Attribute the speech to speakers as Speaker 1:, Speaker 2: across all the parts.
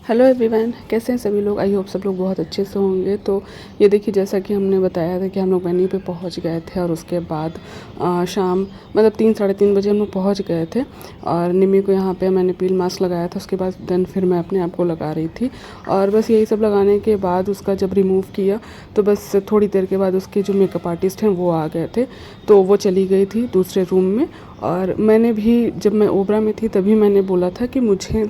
Speaker 1: Hello everyone, कैसे हैं सभी लोग। आई होप सब लोग बहुत अच्छे से होंगे। तो ये देखिए, जैसा कि हमने बताया था कि हम लोग वेन्यू पे पहुंच गए थे और उसके बाद शाम मतलब 3 साढ़े 3 बजे हम लोग पहुंच गए थे। और निमी को यहाँ पे मैंने पील मास्क लगाया था, उसके बाद देन फिर मैं अपने आप को लगा रही थी। और बस यही सब लगाने के बाद उसका जब रिमूव किया तो बस थोड़ी देर के बाद उसके जो मेकअप आर्टिस्ट हैं वो आ गए थे, तो वो चली गई थी दूसरे रूम में। और मैंने भी जब मैं ओबरा में थी तभी मैंने बोला था कि मुझे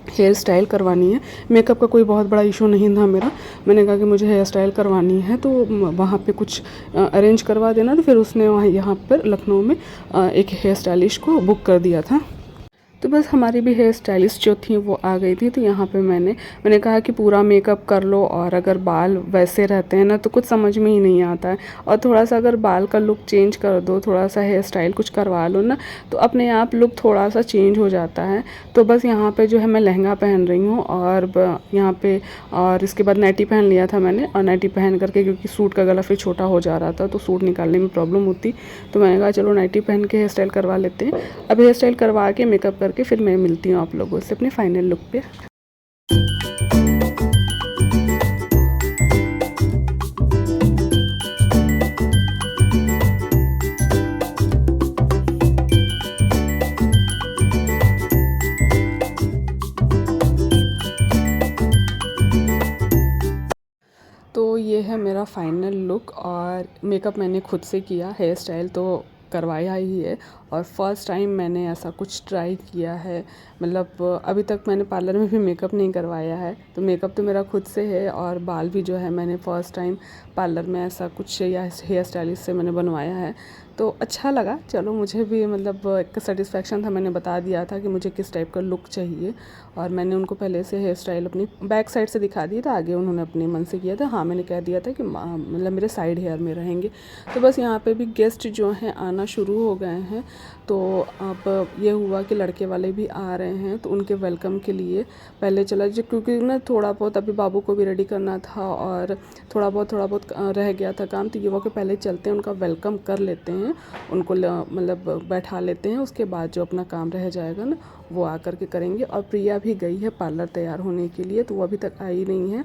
Speaker 1: हेयर स्टाइल करवानी है। मेकअप का कोई बहुत बड़ा इशू नहीं था मेरा। मैंने कहा कि मुझे हेयर स्टाइल करवानी है तो वहाँ पे कुछ अरेंज करवा देना। तो फिर उसने वहाँ यहाँ पर लखनऊ में एक हेयर स्टाइलिस्ट को बुक कर दिया था। तो बस हमारी भी हेयर स्टाइलिस्ट जो थी वो आ गई थी। तो यहाँ पे मैंने कहा कि पूरा मेकअप कर लो, और अगर बाल वैसे रहते हैं ना तो कुछ समझ में ही नहीं आता है। और थोड़ा सा अगर बाल का लुक चेंज कर दो, थोड़ा सा हेयर स्टाइल कुछ करवा लो ना, तो अपने आप लुक थोड़ा सा चेंज हो जाता है। तो बस यहाँ पे जो है मैं लहंगा पहन रही हूँ, और यहाँ पे और इसके बाद नाइटी पहन लिया था मैंने। और नाइटी पहन करके, क्योंकि सूट का गला फिर छोटा हो जा रहा था तो सूट निकालने में प्रॉब्लम होती, तो मैंने कहा चलो नाइटी पहन के हेयर स्टाइल करवा लेते हैं। अब हेयर स्टाइल करवा के मेकअप करके फिर मैं मिलती हूँ आप लोगों से अपने फाइनल लुक पे। तो ये है मेरा फाइनल लुक, और मेकअप मैंने खुद से किया, हेयर स्टाइल तो करवाया ही है। और फर्स्ट टाइम मैंने ऐसा कुछ ट्राई किया है। मतलब अभी तक मैंने पार्लर में भी मेकअप नहीं करवाया है, तो मेकअप तो मेरा खुद से है। और बाल भी जो है मैंने फ़र्स्ट टाइम पार्लर में ऐसा कुछ या हेयर स्टाइलिस्ट से मैंने बनवाया है। तो अच्छा लगा, चलो मुझे भी मतलब एक सेटिस्फेक्शन था। मैंने बता दिया था कि मुझे किस टाइप का लुक चाहिए, और मैंने उनको पहले से हेयर स्टाइल अपनी बैक साइड से दिखा दी था, आगे उन्होंने अपने मन से किया था। हाँ, मैंने कह दिया था कि मतलब मेरे साइड हेयर में रहेंगे। तो बस यहाँ पे भी गेस्ट जो हैं आना शुरू हो गए हैं। तो अब ये हुआ कि लड़के वाले भी आ रहे हैं, तो उनके वेलकम के लिए पहले चला जो, क्योंकि ना थोड़ा बहुत अभी बाबू को भी रेडी करना था और थोड़ा बहुत रह गया था काम। तो युवा के पहले चलते हैं, उनका वेलकम कर लेते हैं, उनको मतलब बैठा लेते हैं। उसके बाद जो अपना काम रह जाएगा ना वो आकर के करेंगे। और प्रिया भी गई है पार्लर तैयार होने के लिए, तो वो अभी तक आई नहीं है।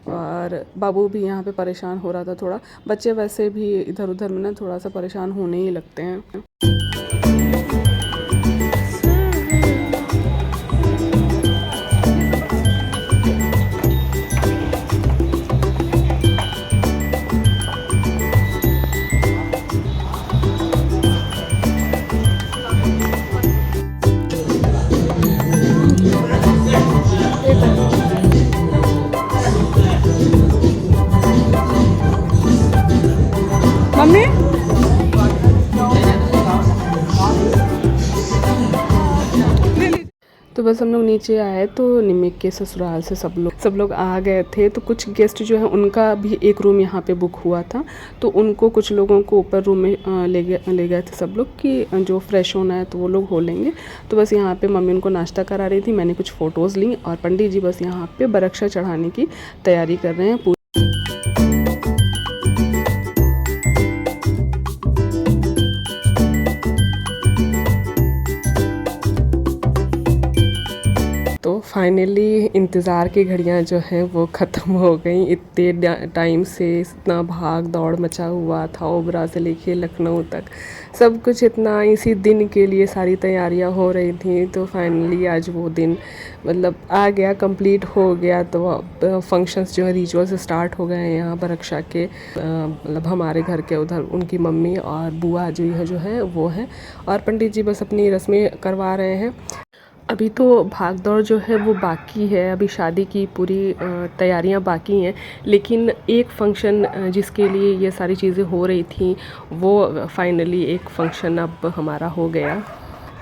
Speaker 1: और बाबू भी यहाँ पे परेशान हो रहा था थोड़ा। बच्चे वैसे भी इधर उधर में ना थोड़ा सा परेशान होने ही लगते हैं। मम्मी, तो बस हम लोग नीचे आए तो निमिक के ससुराल से सब लोग आ गए थे। तो कुछ गेस्ट जो है उनका भी एक रूम यहाँ पे बुक हुआ था, तो उनको कुछ लोगों को ऊपर रूम में ले गए थे सब लोग कि जो फ्रेश होना है तो वो लोग हो लेंगे। तो बस यहाँ पे मम्मी उनको नाश्ता करा रही थी, मैंने कुछ फ़ोटोज़ ली, और पंडित जी बस यहाँ पे बरक्षा चढ़ाने की तैयारी कर रहे हैं। तो फाइनली इंतज़ार की घड़ियां जो हैं वो ख़त्म हो गई। इतने टाइम से इतना भाग दौड़ मचा हुआ था, ओबरा से लेके लखनऊ तक सब कुछ इतना इसी दिन के लिए सारी तैयारियां हो रही थी। तो फाइनली आज वो दिन मतलब आ गया, कंप्लीट हो गया। तो अब फंक्शंस जो है रिचुअल्स स्टार्ट हो गए हैं यहाँ पर रक्षा के। मतलब हमारे घर के उधर उनकी मम्मी और बुआ जो है वो है, और पंडित जी बस अपनी रस्में करवा रहे हैं। अभी तो भाग दौड़ जो है वो बाकी है, अभी शादी की पूरी तैयारियां बाकी हैं। लेकिन एक फ़ंक्शन जिसके लिए ये सारी चीज़ें हो रही थी वो फाइनली एक फ़ंक्शन अब हमारा हो गया।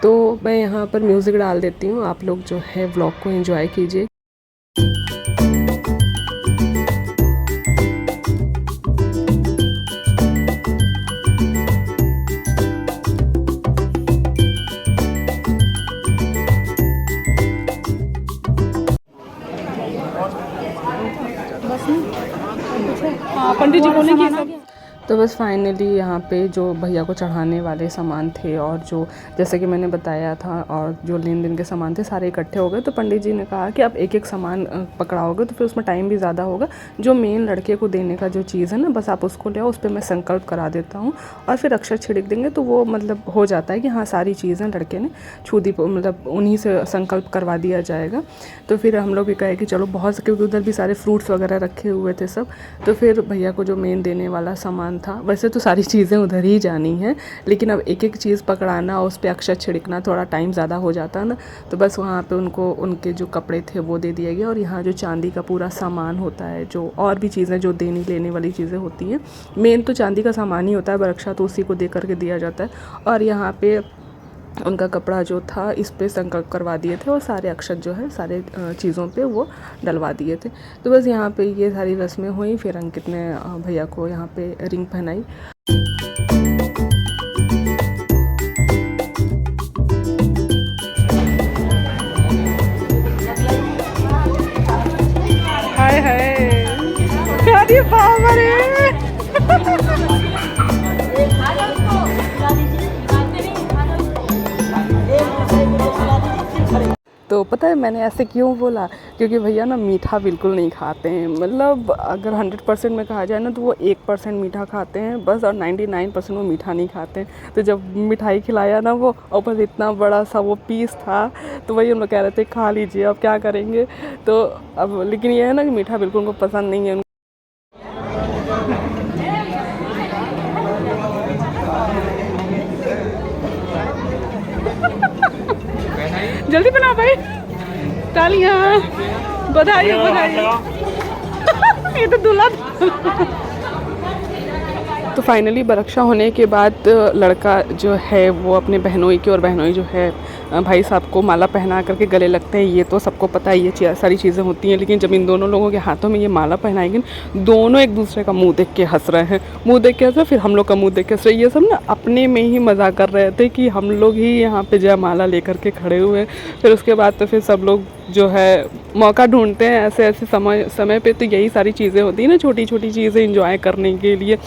Speaker 1: तो मैं यहाँ पर म्यूज़िक डाल देती हूँ, आप लोग जो है व्लॉग को एंजॉय कीजिए। हाँ, पंडित जी बोलेंगे सब। तो बस फाइनली यहाँ पे जो भैया को चढ़ाने वाले सामान थे और जो जैसे कि मैंने बताया था और जो लेन देन के सामान थे सारे इकट्ठे हो गए। तो पंडित जी ने कहा कि आप एक एक सामान पकड़ाओगे तो फिर उसमें टाइम भी ज़्यादा होगा। जो मेन लड़के को देने का जो चीज़ है ना, बस आप उसको ले आओ, उस पर मैं संकल्प करा देता हूँ और फिर अक्षर छिड़क देंगे तो वो मतलब हो जाता है कि हाँ सारी चीज़ें लड़के ने छू दी, मतलब उन्हीं से संकल्प करवा दिया जाएगा। तो फिर हम लोग भी कहे कि चलो बहुत, क्योंकि उधर भी सारे फ्रूट्स वगैरह रखे हुए थे सब। तो फिर भैया को जो मेन देने वाला सामान था, वैसे तो सारी चीज़ें उधर ही जानी है, लेकिन अब एक एक चीज़ पकड़ाना और उस पर अक्षर छिड़कना थोड़ा टाइम ज़्यादा हो जाता है ना। तो बस वहाँ पे उनको उनके जो कपड़े थे वो दे दिया गया। और यहाँ जो चांदी का पूरा सामान होता है, जो और भी चीज़ें जो देने लेने वाली चीज़ें होती हैं, मेन तो चांदी का सामान ही होता है, बरक्षा तो उसी को दे करके दिया जाता है। और यहाँ पे उनका कपड़ा जो था इस पे संकल्प करवा दिए थे और सारे अक्षत जो है सारे चीज़ों पे वो डलवा दिए थे। तो बस यहाँ पे ये सारी रस्में हुई। फिर अंकित ने भैया को यहाँ पे रिंग पहनाई। हाय हाय, अरे बाबा रे। तो पता है मैंने ऐसे क्यों बोला, क्योंकि भैया ना मीठा बिल्कुल नहीं खाते हैं। मतलब अगर 100% में कहा जाए ना तो वो 1% मीठा खाते हैं बस, और 99% वो मीठा नहीं खाते हैं। तो जब मिठाई खिलाया ना वो, और बस इतना बड़ा सा वो पीस था, तो वही हम लोग कह रहे थे खा लीजिए, अब क्या करेंगे। तो अब लेकिन ये है ना कि मीठा बिल्कुल उनको पसंद नहीं है। जल्दी बनाओ भाई, तालियां, बधाई हो बधाई। ये तो दूल्हा। तो फाइनली बरक्षा होने के बाद लड़का जो है वो अपने बहनोई की, और बहनोई जो है भाई साहब को माला पहना करके गले लगते हैं। ये तो सबको पता है, ये सारी चीज़ें होती हैं। लेकिन जब इन दोनों लोगों के हाथों में ये माला पहनाएंगे, दोनों एक दूसरे का मुंह देख के हंस रहे हैं, मुंह देख के हंस रहे, फिर हम लोग का मुंह देख के हंस रहे। ये सब ना अपने में ही मज़ा कर रहे थे कि हम लोग ही यहाँ पे जयमाला लेकर के खड़े हुए। फिर उसके बाद तो फिर सब लोग जो है मौका ढूंढते हैं ऐसे ऐसे समय पे। तो यही सारी चीज़ें होती हैं ना, छोटी छोटी चीज़ें इंजॉय करने के लिए।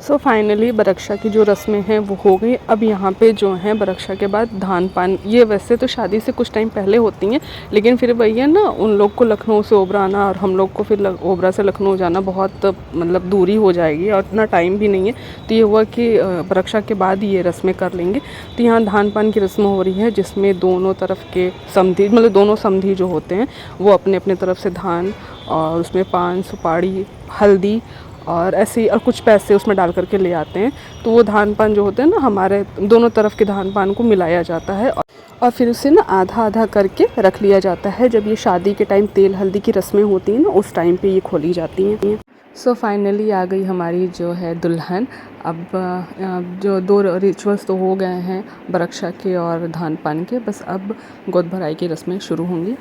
Speaker 1: सो फाइनली बरक्षा की जो रस्में हैं वो हो गई। अब यहाँ पे जो है बरक्षा के बाद धान पान, ये वैसे तो शादी से कुछ टाइम पहले होती हैं, लेकिन फिर वही है ना, उन लोग को लखनऊ से ओबरा आना और हम लोग को फिर ओबरा से लखनऊ जाना बहुत मतलब दूरी हो जाएगी और इतना टाइम भी नहीं है। तो ये हुआ कि बरक्षा के बाद ये रस्में कर लेंगे। तो यहाँ धान पान की रस्म हो रही है, जिसमें दोनों तरफ के समधी, मतलब दोनों समधी जो होते हैं वो अपने अपने तरफ से धान और उसमें पान, सुपारी, हल्दी और ऐसे ही और कुछ पैसे उसमें डाल करके ले आते हैं। तो वो धान पान जो होते हैं ना, हमारे दोनों तरफ के धान पान को मिलाया जाता है और फिर उसे ना आधा आधा करके रख लिया जाता है। जब ये शादी के टाइम तेल हल्दी की रस्में होती हैं ना, उस टाइम पे ये खोली जाती हैं। सो फाइनली आ गई हमारी जो है दुल्हन। अब जो 2 रिचुअल्स तो हो गए हैं, बरक्षा के और धान पान के, बस अब गोद भराई की रस्में शुरू होंगी।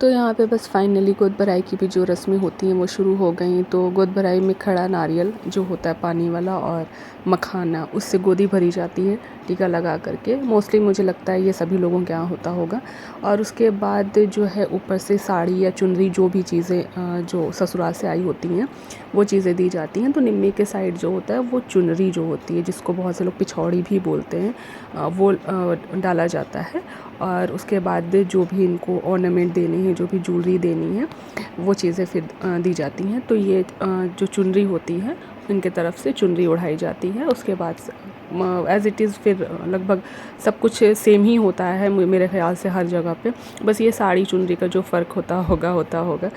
Speaker 1: तो यहाँ पे बस फाइनली गोद भराई की भी जो रस्में होती हैं वो शुरू हो गई। तो गोद भराई में खड़ा नारियल जो होता है पानी वाला और मखाना, उससे गोदी भरी जाती है टीका लगा करके। मोस्टली मुझे लगता है ये सभी लोगों के यहाँ होता होगा। और उसके बाद जो है ऊपर से साड़ी या चुनरी, जो भी चीज़ें जो ससुराल से आई होती हैं वो चीज़ें दी जाती हैं। तो निम्मी के साइड जो होता है वो चुनरी जो होती है, जिसको बहुत से लोग पिछौड़ी भी बोलते हैं, वो डाला जाता है। और उसके बाद जो भी इनको ऑर्नामेंट देने हैं, जो भी ज्वेलरी देनी है, वो चीज़ें फिर दी जाती हैं। तो ये जो चुनरी होती है, इनके तरफ से चुनरी ओढ़ाई जाती है। उसके बाद एज़ इट इज़ फिर लगभग सब कुछ सेम ही होता है मेरे ख़्याल से हर जगह पे, बस ये साड़ी चुनरी का जो फ़र्क होता होगा।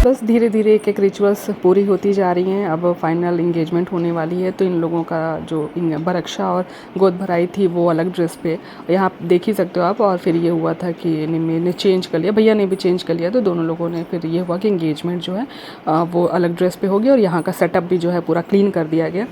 Speaker 1: बस धीरे धीरे एक एक रिचुअल्स पूरी होती जा रही हैं। अब फाइनल इंगेजमेंट होने वाली है, तो इन लोगों का जो बरक्षा और गोद भराई थी वो अलग ड्रेस पे, यहाँ आप देख ही सकते हो आप। और फिर ये हुआ था कि मैंने चेंज कर लिया, भैया ने भी चेंज कर लिया, तो दोनों लोगों ने फिर ये हुआ कि इंगेजमेंट जो है वो अलग ड्रेस पे हो गया। और यहाँ का सेटअप भी जो है पूरा क्लीन कर दिया गया।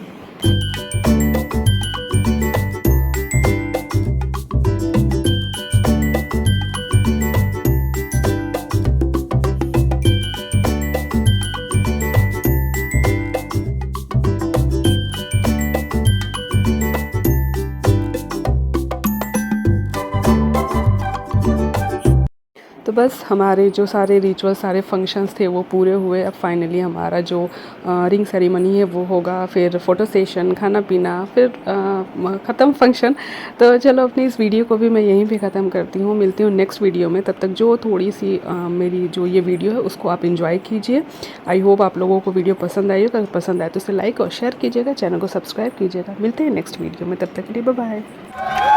Speaker 1: तो बस हमारे जो सारे रिचुअल, सारे फंक्शंस थे वो पूरे हुए। अब फाइनली हमारा जो रिंग सेरेमनी है वो होगा, फिर फ़ोटो सेशन, खाना पीना, फिर ख़त्म फंक्शन। तो चलो अपनी इस वीडियो को भी मैं यहीं पे ख़त्म करती हूँ। मिलती हूँ नेक्स्ट वीडियो में। तब तक जो थोड़ी सी मेरी जो ये वीडियो है उसको आप एंजॉय कीजिए। आई होप आप लोगों को वीडियो पसंद आई हो। अगर पसंद आए तो इसे लाइक और शेयर कीजिएगा, चैनल को सब्सक्राइब कीजिएगा। मिलते हैं नेक्स्ट वीडियो में, तब तक के लिए बाय बाय।